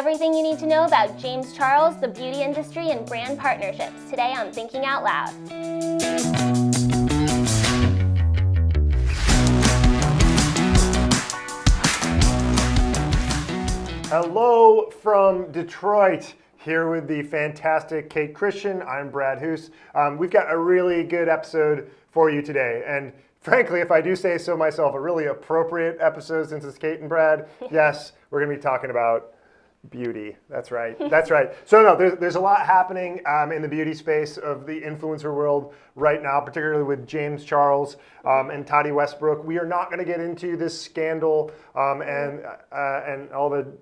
Everything you need to know about James Charles, the beauty industry, and brand partnerships. Today on Thinking Out Loud. Hello from Detroit, here with the fantastic Kate Christian. I'm Brad Hoos. We've got a really good episode for you today. And frankly, if I do say so myself, a really appropriate episode since it's Kate and Brad. Yes, we're going to be talking about beauty. That's right. That's right. So no, there's a lot happening in the beauty space of the influencer world right now, particularly with James Charles and Tati Westbrook. We are not going to get into this scandal and all the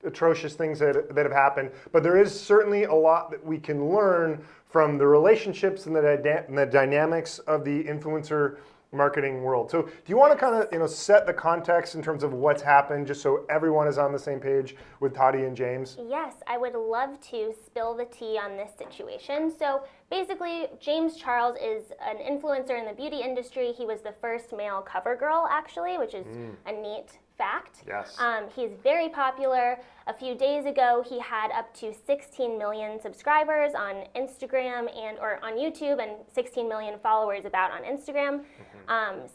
atrocious things that have happened, but there is certainly a lot that we can learn from the relationships and the dynamics of the influencer marketing world. So do you want to kind of set the context in terms of what's happened, just so everyone is on the same page with Tati and James? Yes, I would love to spill the tea on this situation. So basically, James Charles is an influencer in the beauty industry. He was the first male cover girl, actually, which is a neat fact. Yes. He's very popular. A few days ago, he had up to 16 million subscribers on Instagram or on YouTube, and 16 million followers about on Instagram.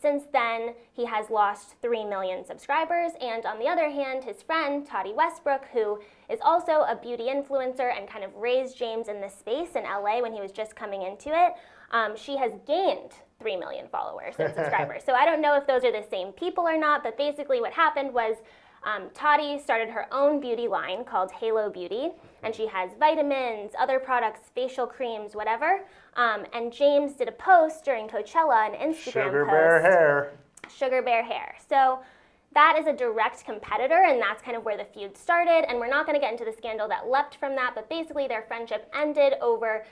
Since then, he has lost 3 million subscribers. And on the other hand, his friend, Tati Westbrook, who is also a beauty influencer and kind of raised James in this space in LA when he was just coming into it, she has gained 3 million followers and subscribers. So I don't know if those are the same people or not, but basically what happened was Tati started her own beauty line called Halo Beauty, and she has vitamins, other products, facial creams, whatever. And James did a post during Coachella, an Instagram Sugar post. Bear Hair. Sugar Bear Hair. So that is a direct competitor, and that's kind of where the feud started. And we're not going to get into the scandal that leapt from that, but basically their friendship ended over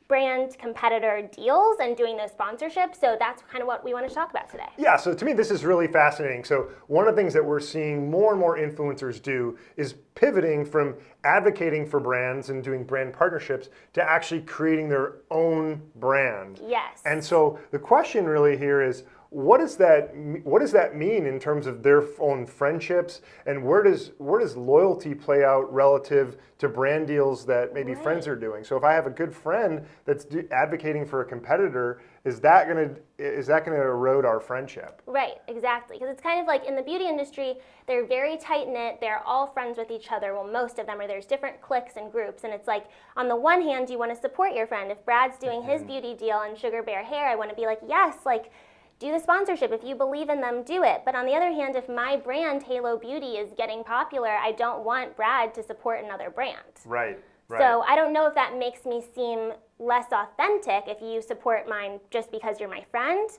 brand competitor deals and doing those sponsorships. So that's kind of what we want to talk about today. Yeah, so to me, this is really fascinating. So one of the things that we're seeing more and more influencers do is pivoting from advocating for brands and doing brand partnerships to actually creating their own brand. Yes. And so the question really here is, what does that mean in terms of their own friendships, and where does loyalty play out relative to brand deals that maybe friends are doing? So if I have a good friend that's advocating for a competitor, is that going to erode our friendship? Right, exactly. Because it's kind of like in the beauty industry, they're very tight knit. They're all friends with each other. Well, most of them are. There's different cliques and groups, and it's like on the one hand, you want to support your friend. If Brad's doing his beauty deal on Sugar Bear Hair, I want to be like, yes, like, do the sponsorship. If you believe in them, do it. But on the other hand, if my brand, Halo Beauty, is getting popular, I don't want Brad to support another brand. Right. So I don't know if that makes me seem less authentic if you support mine just because you're my friend,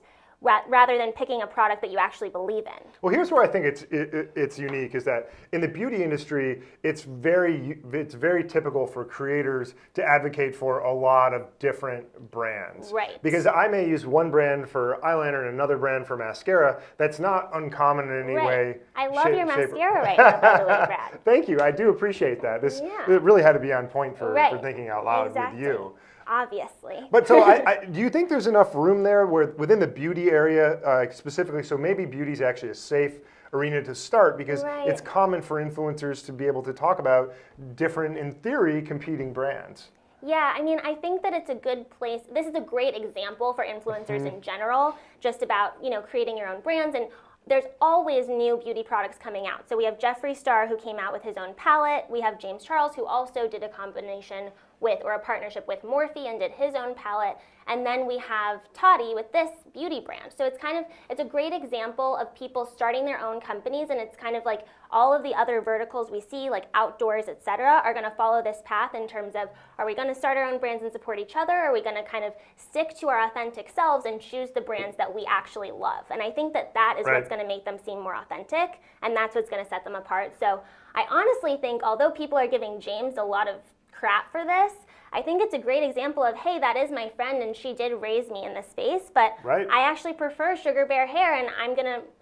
rather than picking a product that you actually believe in. Well, here's where I think it's unique, is that in the beauty industry, it's very typical for creators to advocate for a lot of different brands. Right. Because I may use one brand for eyeliner and another brand for mascara. That's not uncommon in any way. I love your mascara right now, by the way, Brad. Thank you. I do appreciate that. It really had to be on point for thinking out loud with you. Obviously. But so do you think there's enough room there within the beauty area specifically, so maybe beauty is actually a safe arena to start, because it's common for influencers to be able to talk about different, in theory, competing brands? Yeah, I mean, I think that it's a good place. This is a great example for influencers in general, just about, creating your own brands. And there's always new beauty products coming out. So we have Jeffree Star, who came out with his own palette. We have James Charles, who also did a combination with, or a partnership with Morphe and did his own palette. And then we have Tati with this beauty brand. So it's a great example of people starting their own companies, and it's kind of like all of the other verticals we see, like outdoors, et cetera, are gonna follow this path in terms of, are we gonna start our own brands and support each other? Or are we gonna kind of stick to our authentic selves and choose the brands that we actually love? And I think that is what's gonna make them seem more authentic, and that's what's gonna set them apart. So I honestly think, although people are giving James a lot of crap for this, I think it's a great example of, hey, that is my friend and she did raise me in this space, but Right. I actually prefer Sugar Bear hair, and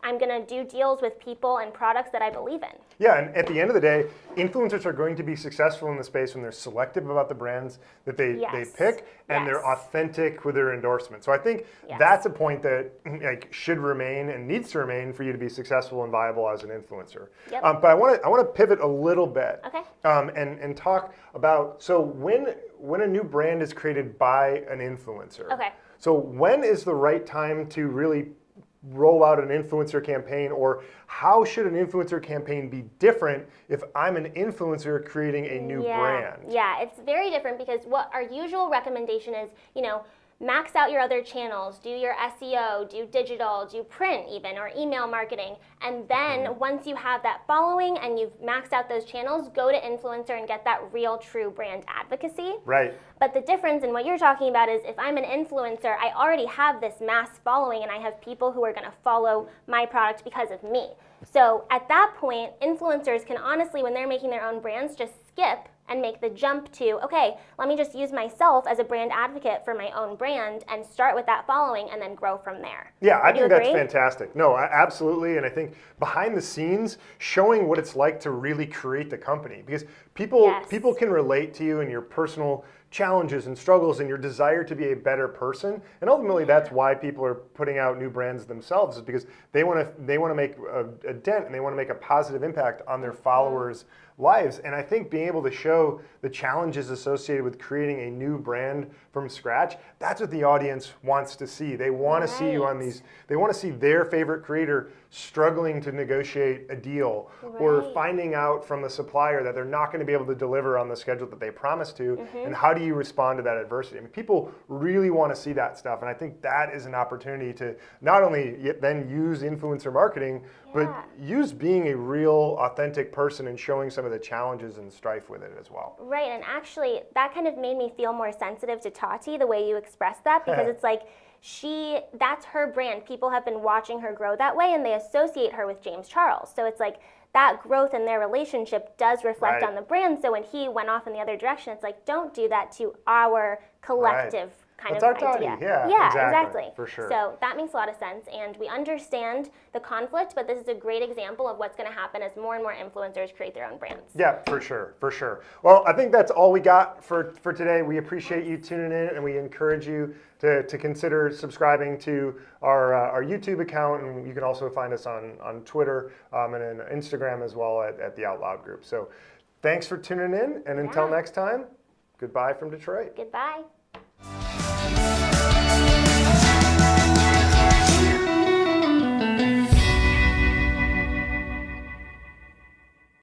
I'm gonna do deals with people and products that I believe in. Yeah, and at the end of the day, influencers are going to be successful in the space when they're selective about the brands that they Yes. pick, and they're Yes. authentic with their endorsement. So I think Yes. that's a point that like should remain and needs to remain for you to be successful and viable as an influencer. Yep. But I want to pivot a little bit, Okay. and talk about so when a new brand is created by an influencer. Okay. So when is the right time to really roll out an influencer campaign, or how should an influencer campaign be different if I'm an influencer creating a new brand? Yeah, it's very different because what our usual recommendation is, max out your other channels, do your SEO, do digital, do print even, or email marketing. And then once you have that following and you've maxed out those channels, go to influencer and get that real true brand advocacy. Right. But the difference in what you're talking about is if I'm an influencer, I already have this mass following and I have people who are going to follow my product because of me. So at that point, influencers can honestly, when they're making their own brands, just skip and make the jump to, okay, let me just use myself as a brand advocate for my own brand and start with that following and then grow from there. Yeah, I Would you think that's agree? fantastic. No, absolutely. And I think behind the scenes, showing what it's like to really create the company, because people Yes. people can relate to you and your personal challenges and struggles and your desire to be a better person. And ultimately, that's why people are putting out new brands themselves, is because they want to make a dent and they want to make a positive impact on their followers' lives. And I think being able to show the challenges associated with creating a new brand from scratch, that's what the audience wants to see. They want to see you on Right. these, they want to see their favorite creator struggling to negotiate a deal, or Right. finding out from the supplier that they're not going to be able to deliver on the schedule that they promised to. Mm-hmm. And how do you respond to that adversity? I mean, people really want to see that stuff. And I think that is an opportunity to not only then use influencer marketing, but Yeah. use being a real authentic person and showing some of the challenges and strife with it as well. Right, and actually, that kind of made me feel more sensitive to Tati, the way you expressed that, because it's like that's her brand. People have been watching her grow that way, and they associate her with James Charles. So it's like that growth in their relationship does reflect Right. on the brand. So when he went off in the other direction, it's like, don't do that to our collective kind That's of our Tati. idea. Yeah, exactly, exactly. for sure. So that makes a lot of sense, and we understand the conflict, but this is a great example of what's going to happen as more and more influencers create their own brands. Yeah, for sure, for sure. Well, I think that's all we got for today. We appreciate you tuning in, and we encourage you to consider subscribing to our YouTube account, and you can also find us on Twitter and on Instagram as well at the Out Loud Group. So thanks for tuning in, and until Yeah. next time, goodbye from Detroit. Goodbye.